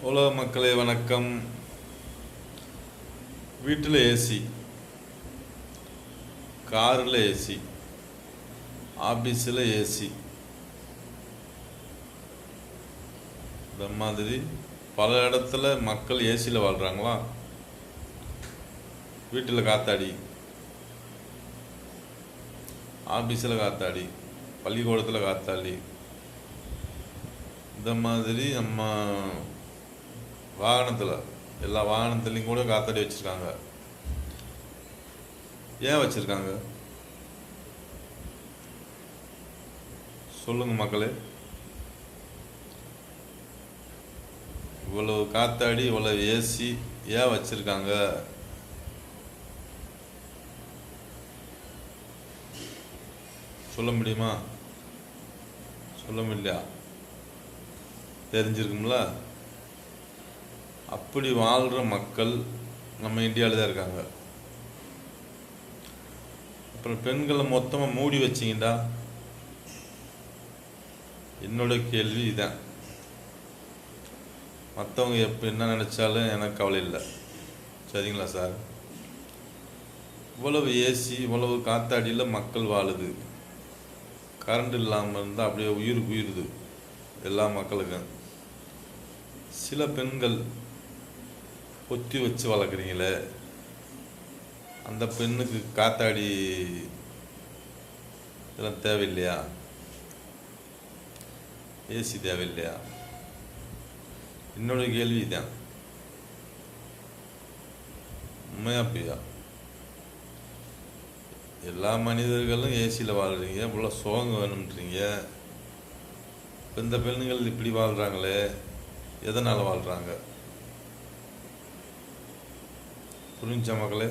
உலக மக்களே வணக்கம். வீட்டில் ஏசி, காரில் ஏசி, ஆஃபீஸில் ஏசி, இந்த மாதிரி பல இடத்துல மக்கள் ஏசியில் வாழ்கிறாங்களா? வீட்டில் காத்தாடி, ஆஃபீஸில் காத்தாடி, பள்ளிக்கூடத்தில் காத்தாடி, இந்த மாதிரி நம்ம வாகனத்தில் எல்லா வாகனத்துலேயும் கூட காத்தாடி வச்சுருக்காங்க. ஏன் வச்சுருக்காங்க சொல்லுங்கள் மக்களே. இவ்வளவு காத்தாடி இவ்வளவு ஏசி ஏன் வச்சுருக்காங்க? சொல்ல முடியுமா? சொல்ல முடியலையா? தெரிஞ்சிருக்கும்ல. அப்படி வாழ்கிற மக்கள் நம்ம இந்தியாவில் தான் இருக்காங்க. அப்புறம் பெண்களை மொத்தமாக மூடி வச்சிங்கடா. என்னோட கேள்வி இதான். மற்றவங்க எப்போ என்ன நினச்சாலும் எனக்கு கவலை இல்லை. சரிங்களா சார்? இவ்வளவு ஏசி இவ்வளவு காத்தாடியில் மக்கள் வாழுது. கரண்ட் இல்லாமல் இருந்தால் அப்படியே உயிருக்கு உயிருது எல்லா மக்களுக்கும். சில பெண்கள் பொத்தி வச்சு வளர்க்குறீங்களே, அந்த பெண்ணுக்கு காத்தாடி இதெல்லாம் தேவையில்லையா? ஏசி தேவையில்லையா? என்னோட கேள்வி தான். உண்மையா பொய்யா? எல்லா மனிதர்களும் ஏசியில் வாழ்கிறீங்க, இவ்வளோ சுகம் வேணும்ன்றீங்க. இந்த பெண்ணுகள் இப்படி வாழ்கிறாங்களே, எதனால் வாழ்கிறாங்க? புரிஞ்ச மக்களே?